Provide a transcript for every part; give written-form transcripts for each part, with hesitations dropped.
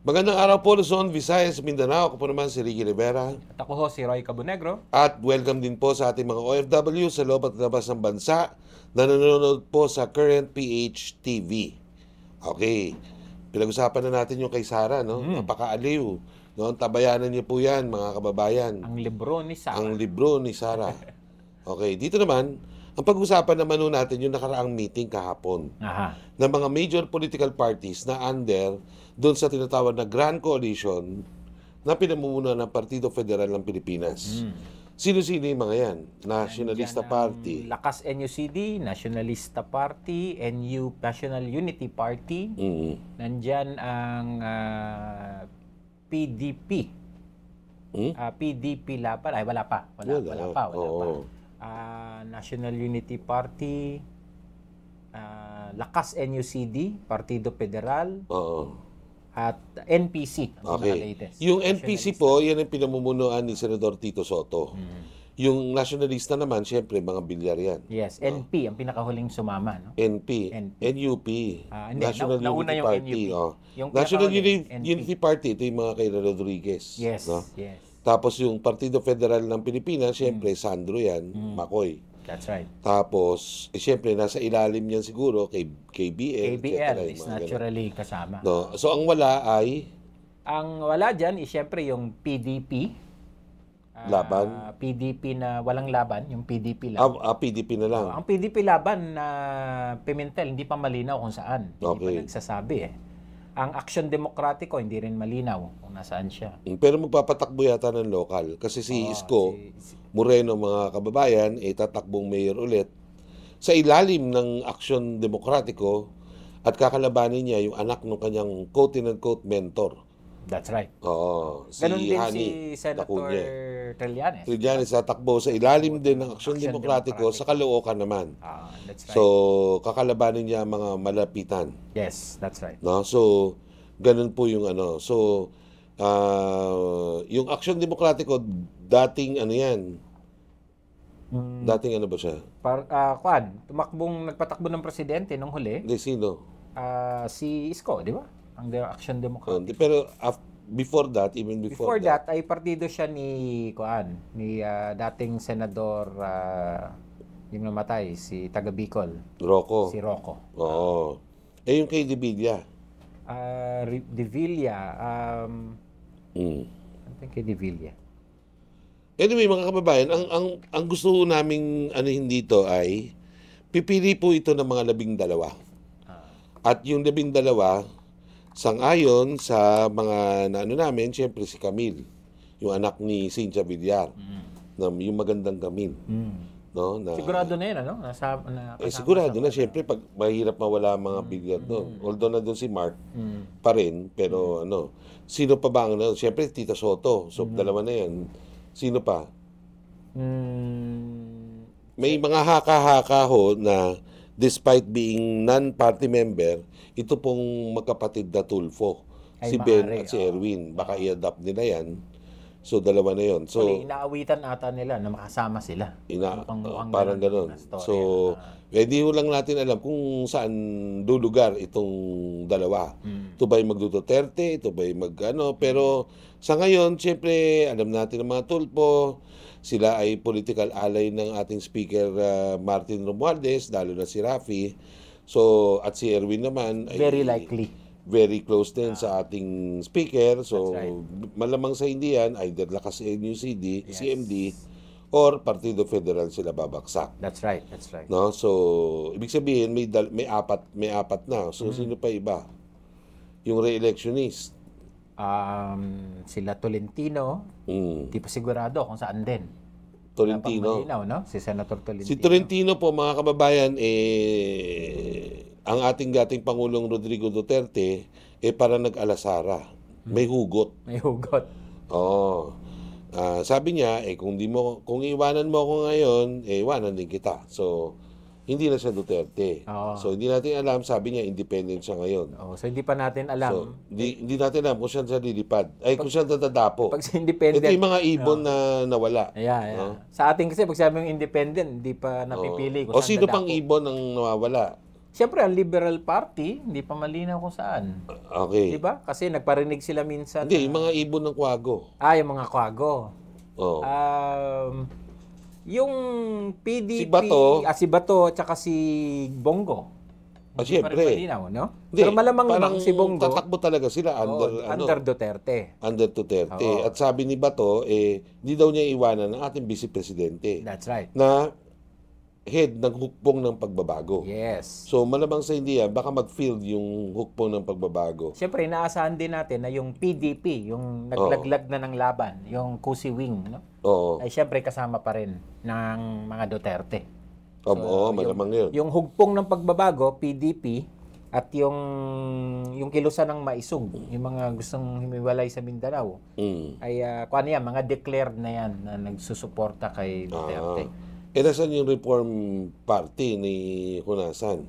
Magandang araw po, Luzon, Visayas, Mindanao. Ako po naman si Ricky Rivera. At ako ho, si Roy Cabonegro. At welcome din po sa ating mga OFW sa loob at labas ng bansa na nanonood po sa Current PH TV. Okay, pinag-usapan na natin yung kay Sara, no? Napakaaliw. No? Tabayanan niyo po yan, mga kababayan. Ang libro ni Sara. Ang libro ni Sara. Okay, dito naman, ang pag-usapan naman nun natin yung nakaraang meeting kahapon Aha. ng mga major political parties na under doon sa tinatawag na Grand Coalition na pinamumuno ng Partido Federal ng Pilipinas. Sino-sino yung mga yan? Nationalista Nandyan ang Party. Lakas NUCD, Nationalista Party, NU National Unity Party. Nandyan ang PDP. PDP Laban. Ay, wala pa. Wala pa. National Unity Party. Lakas NUCD, Partido Federal. Oo. At NPC. Ang Okay. latest. Yung NPC po, yan ang pinamumunuan ni Senador Tito Soto. Yung nationalista naman, syempre, mga bilyar yan. Yes, NP ang pinakahuling sumama, no? NP, NP. NUP, Hindi, National nauna Unity yung Party. NUP. Oh. Yung National pinakahuling, NP. Unity Party, ito yung mga kay Rodriguez. Yes, No? yes. Tapos yung Partido Federal ng Pilipinas, syempre, Sandro yan, Makoy. That's right. Tapos, syempre, nasa ilalim yan siguro kay KBL. KBL etc., is yung mga naturally kasama. ganun. No? So, ang wala ay Ang wala dyan is syempre yung PDP. Laban? PDP na walang laban, yung PDP lang. PDP na lang. Ang PDP laban na Pimentel, hindi pa malinaw kung saan. Hindi Okay. pa nagsasabi eh. Ang Aksyon Demokratiko, hindi rin malinaw kung nasaan siya. Pero magpapatakbo yata ng lokal. Kasi si Isko Moreno, mga kababayan, tatakbong mayor ulit sa ilalim ng Aksyon Demokratiko at kakalabanin niya yung anak ng kanyang quote-unquote mentor. That's right. Oo, Ganun din Hani si Senator Lacuna. Trillanes. Trillanes tatakbo sa ilalim din ng Aksyon Demokratiko sa Caloocan naman. That's right. So, kakalabanin niya ang mga malapitan. Yes, that's right. No? So, ganun po yung ano. So, yung Aksyon Demokratiko, dating ano yan? Dating ano ba siya? Nagpatakbo ng presidente nung huli, Hindi, sino? si Isko, di ba? Ang Action Democratic. Pero before that, even Before that, ay partido siya ni dating senador, yung namatay, si taga Bicol, Rocco. si Rocco. Oo. Yung kay De Villa. De Villa, I think kay De Villa. Anyway, mga kababayan, ang gusto naming anuhin dito ay pipili po ito ng mga 12. At yung 12, sang-ayon sa mga namin, siyempre si Camille, yung anak ni Cynthia Villar, na yung magandang Camille. No, na, Sigurado na yun, ano? sigurado na, siyempre, pag mahirap mawala ang mga bilyar doon. Although na doon si Mark pa rin, pero sino pa ba ang, siyempre, Tita Soto. So, dalawa na yan. Sino pa? May mga haka-haka ho na despite being non-party member, ito pong magkapatid na Tulfo. Si Ben at si Erwin. Baka i-adapt nila yan. So, dalawa na yon. So, inaawitan ata nila na makasama sila. parang ganun. So, hindi lang natin alam kung saan lulugar itong dalawa. Ito ba'y mag-Duterte? Ito ba'y pero sa ngayon, siyempre, alam natin ang mga Tulfo. Sila ay political ally ng ating speaker Martin Romualdez, lalo na si Rafi. So, at si Erwin naman ay Very likely. very close din sa ating speaker. So, That's right. malamang sa hindi yan, either Lakas NUCD, CMD, or Partido Federal sila babaksak. That's right, that's right. No? So, ibig sabihin, may apat na. So, sino pa iba? Yung re-electionist. Sila Tolentino, di pa sigurado kung saan din. Tolentino. Malinaw, no? Si Senator Tolentino. Si Tolentino po, mga kababayan, ang ating dating Pangulong Rodrigo Duterte, para nag-alasara. May hugot. May hugot. Oo. Sabi niya, kung iwanan mo ako ngayon, iwanan din kita. So, hindi na siya Duterte. So, hindi natin alam, sabi niya, independent siya ngayon. So, hindi pa natin alam. So, hindi natin alam kung saan siya lilipad. Kung saan tatadapo. Pag sa independent. Ito yung mga ibon na nawala. Sa ating kasi, pag sabi yung independent, hindi pa napipili kung O saan sino dadapo. pang ibon ang nawawala? Siyempre, ang Liberal Party, hindi pa malinaw kung saan. Okay. Diba? Kasi nagparinig sila minsan. Hindi, yung mga ibon ng Quago. Yung mga Quago. Oh. Yung PDP, Si Bato. si Bato, at saka si Bongo. Hindi pa rin Siyempre. malinaw, no? Hindi, Pero malamang parang naman si Bongo. tatakbo talaga sila Under Duterte. Under Duterte. Oo. At sabi ni Bato, hindi daw niya iwanan ng ating Vice Presidente That's right. na head ng hukbong ng pagbabago. Yes. So malamang sa hindi baka mag-field yung hukbong ng pagbabago. Siyempre, inaasahan din natin na yung PDP, yung naglaglag na ng laban, yung Kusi Wing, no? Oo. Ay siyempre kasama pa rin ng mga Duterte. Oo, malamang yun. Yung hugpong ng pagbabago, PDP, at yung kilusan ng maisog, yung mga gustong himiwalay sa Mindanao, ay kuan yan, mga declared na yan na nagsusuporta kay Duterte. Nasaan yung Reform Party ni Hunasan?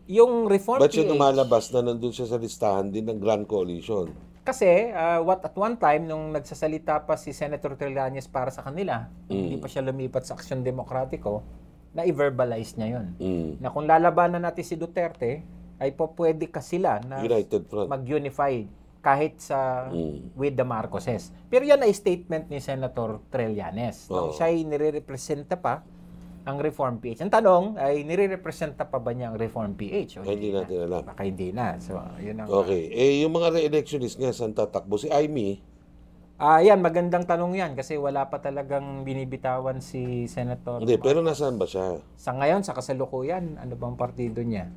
Yung Reform Ba't siya PH, lumalabas na nandun siya sa listahan din ng Grand Coalition? kasi at one time, nung nagsasalita pa si Senator Trillanes para sa kanila, hindi pa siya lumipat sa Aksyon Demokratiko, na-verbalize niya yun. Na kung lalabanan natin si Duterte, ay pwede ka sila na United Front. mag-unify kahit sa with the Marcoses. Pero yan ay statement ni Senator Trillanes. Nung siya ay nire-representa pa ang Reform PH. Ang tanong ay nire-representa pa ba niya ang Reform PH? Hindi natin alam. Baka hindi na. So, yun ang... Okay. Yung mga re-electionist nga, saan tatakbo? Si Aimee, yan, magandang tanong yan kasi wala pa talagang binibitawan si Senator. hindi, pero nasaan ba siya? Sa ngayon, sa kasalukuyan, ano bang partido niya?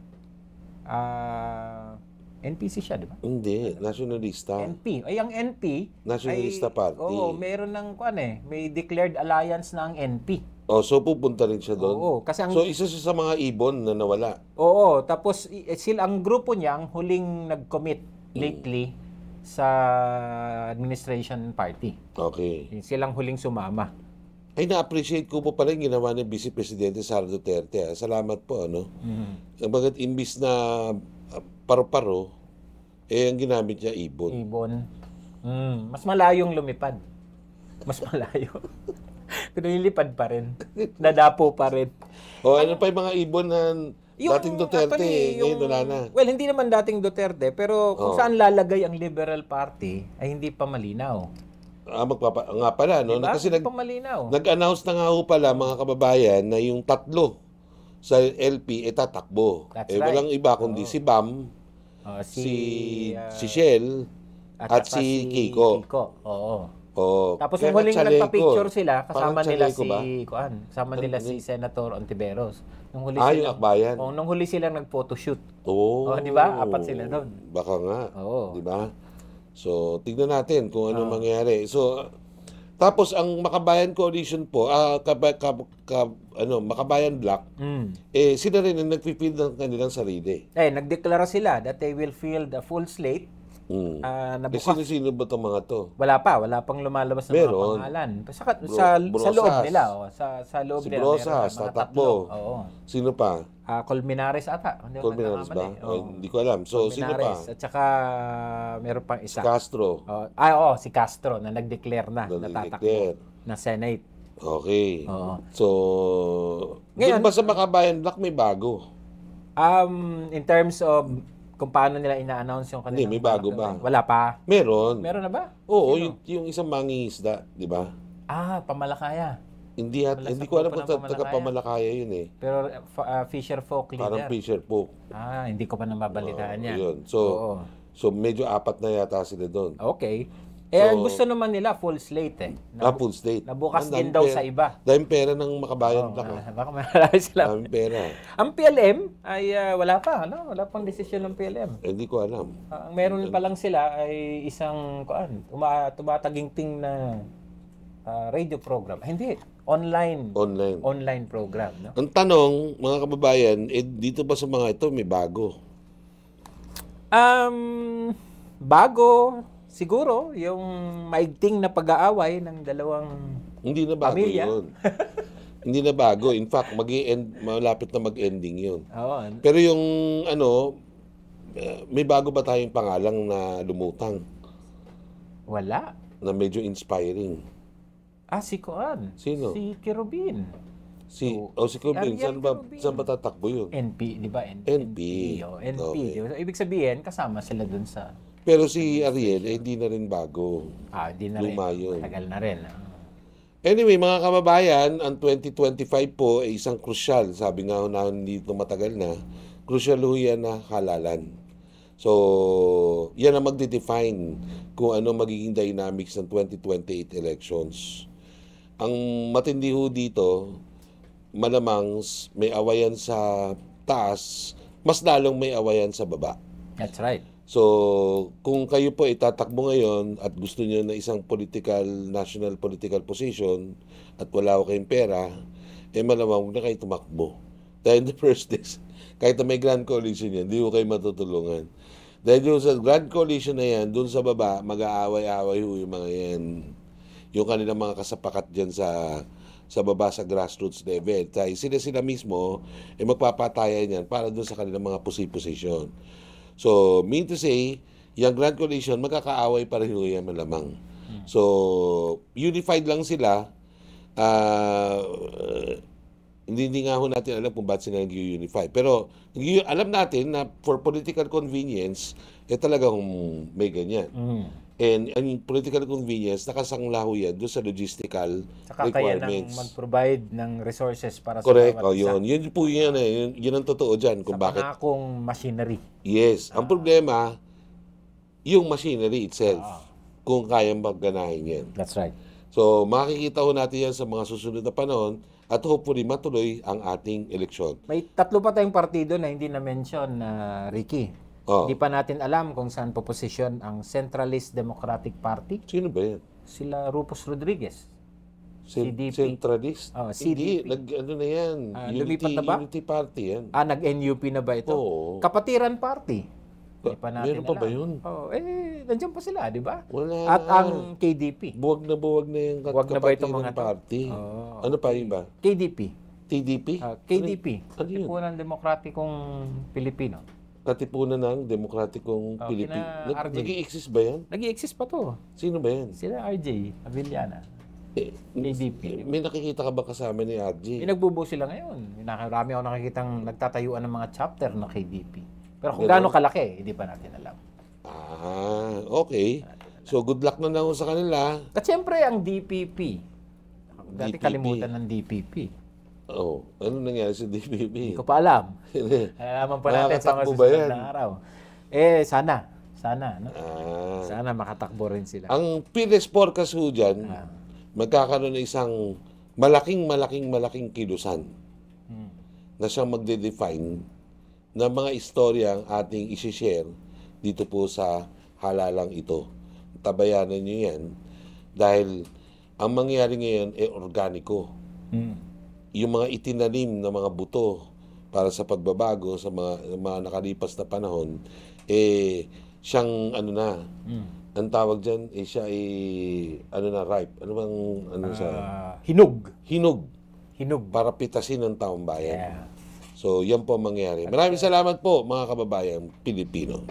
NPC siya, di ba? Hindi, nationalista. NP. Ay, ang NP... Nationalista Party. Oo, meron ng, may declared alliance na ang NP. So pupunta rin siya doon? Oo, kasi ang... So isa siya sa mga ibon na nawala? Oo, tapos ang grupo niya, ang huling nag-commit lately sa administration party. Okay. Silang huling sumama. Ay, na-appreciate ko po pala yung ginawa ni Vice Presidente Sara Duterte. Salamat po, ano? Bagat imbis na paro-paro, ang ginamit niya ibon. Ibon. Mas malayong lumipad. Mas malayo. Pero nilipad pa rin. Nadapo pa rin. Ano pa yung mga ibon na dating Duterte, ngayon wala na? Well, hindi naman dating Duterte, pero kung saan lalagay ang Liberal Party, ay hindi pa malinaw. Nga pala, no? Diba? Kasi Hindi pa malinaw. nag-announce na nga ho pala, mga kababayan, na yung tatlo sa LP tatakbo. That's Walang iba kundi si Bam, si Shell, at si Kiko. Oo. Tapos Kaya yung huling chaleco. nagpa-picture sila, kasama Parang nila chaleco ba? kasama nila si Senator Ontiveros. Nung huli yung akbayan. nung huli sila nag-photoshoot. Oh, di ba? 4 sila doon. Baka nga. Oo. Di ba? So, tignan natin kung ano mangyayari. So, tapos ang Makabayan Coalition po, Makabayan Black, sila rin ang nagpi-field ng kanilang sarili. Nagdeklara sila that they will field a full slate. Sino-sino ba itong mga to? Wala pang lumalabas ng mga pangalan. Sa loob nila, sa loob si nila. Brosas, mga tatakbo. Oo. Sino pa? Colmenares ata. Colmenares ba? Hindi ko alam. So, sino pa? At saka meron pang isa. Si Castro. Si Castro na nag-declare na tatakbo na Senate. Okay. Oo. So, Ngayon, doon ba sa Makabayan Black may bago? In terms of kung paano nila ina-announce yung kanilang... Hindi, may bago ba? Wala pa. Meron. Meron na ba? Oo, yung isang mangingisda, di ba? Pamalakaya. Hindi ko alam kung taga-Pamalakaya yun eh. Pero fisher folk leader. Parang fisher folk. Hindi ko pa nababalitaan yan. Yun. So medyo 4 na yata sila doon. Okay. Ang gusto naman nila full slate Full slate. Nabukas din daw sa iba. Dahil pera ng Makabayan Black. Baka marami sila. Daming pera. Ang PLM ay wala pa. Wala pang desisyon ng PLM. Hindi ko alam. Ang meron pa lang sila ay isang tumataginting na radio program. Hindi. Online program. No? Ang tanong, mga kababayan, dito ba sa mga ito may bago? Bago, siguro, yung maigting na pag-aaway ng dalawang hindi na bago pamilya. Yun. Hindi na bago. In fact, malapit na mag-ending yun. Oo. Pero yung may bago ba tayong pangalang na lumutang? Wala. Na medyo inspiring. Si Kuan. Sino? Si Kirubin. Si Si Corbin, Ariel Corbin. saan ba tatakbo yun? NP, di ba? NP. NP. Okay. Di ba? So, ibig sabihin, kasama sila dun sa... Pero si Ariel, hindi na rin bago. Di na rin. Luma yun. Tagal na rin. Anyway, mga kababayan, ang 2025 po ay isang crucial. Sabi nga ho na dito matagal na, crucial ho yan na halalan. So, yan ang magde-define kung ano magiging dynamics ng 2028 elections. Ang matindi ho dito, malamang may awayan sa taas, mas lalong may awayan sa baba. That's right. So, kung kayo po itatakbo ngayon at gusto niyo na isang national political position at wala ko kayong pera, malamang huwag na kayo tumakbo. Dahil in the first days, kahit na may Grand Coalition yan, hindi ko kayo matutulungan. Dahil yung sa Grand Coalition na yan, dun sa baba, mag-aaway-aaway ho yung mga yan. Yung kanilang mga kasapakat dyan sa baba sa grassroots level. Dahil sila mismo, magpapatayan yan para dun sa kanilang mga position. So, mean to say, yung Grand Coalition, magkakaaway pa rin yan malamang. So, unified lang sila. Hindi nga ho natin alam kung ba't sila nag-unify. Pero alam natin na for political convenience, talagang may ganyan. And ang political convenience, nakasangla ho yan doon sa logistical Saka requirements. Kaya nang mag-provide ng resources para Correct. sa bawat isa. Yun po yan eh. Yun ang totoo dyan. Kung Sa bakit. pangakong machinery. Yes. Ang problema, yung machinery itself. Kung kayang magganahin yan. That's right. So, makikita ho natin yan sa mga susunod na panahon at hopefully matuloy ang ating eleksyon. May 3 pa tayong partido na hindi na-mention na Ricky. Hindi pa natin alam kung saan poposisyon ang Centralist Democratic Party. Sino ba yan? Sila Rufus Rodriguez. CDP. Centralist? CDP. Hindi, ano na yan? Lumipat na ba? Unity Party yan. Nag-NUP na ba ito? Oo. Kapatiran Party. Hindi pa natin Meron pa alam. ba yun? Nandiyan pa sila, di ba? Wala. At ang KDP. Buwag na yung Buwag na ba itong mga to? party? Ano pa yun ba? KDP. TDP? KDP. Ano yun? Katipunan Demokratikong Pilipino. Katipunan ng Demokratikong Pilipinas. RJ. Nag-i-exist ba yan? Nag-i-exist pa to. Sino ba yan? Sila RJ Avellana. KDP. May nakikita ka ba kasama ni RJ? Pinagbubuo sila ngayon. Marami ako nakikitang nagtatayuan ng mga chapter ng KDP. Pero kung gaano kalaki, hindi pa natin alam. Okay. So, good luck na lang sa kanila. At siyempre, ang DPP. Dati DPP. kalimutan ng DPP. Ano nangyari sa DPP? Hindi ko pa alam. Alaman pa natin sa mga Makakatakbo ba susunod yan? na araw. Sana. No? Sana makatakbo rin sila. Ang Piles Forecast ho dyan, magkakaroon ng isang malaking kilusan na siyang magde-define na mga istorya ang ating isi-share dito po sa halalang ito. Tabayanan nyo yan dahil ang mangyayari ngayon organiko. Yung mga itinanim na mga buto para sa pagbabago sa mga nakalipas na panahon, siyang ang tawag dyan, siya ripe. Ano bang, siya? Hinog. Para pitasin ng taong bayan. Yeah. So, yan po ang mangyayari. Maraming salamat po, mga kababayan Pilipino.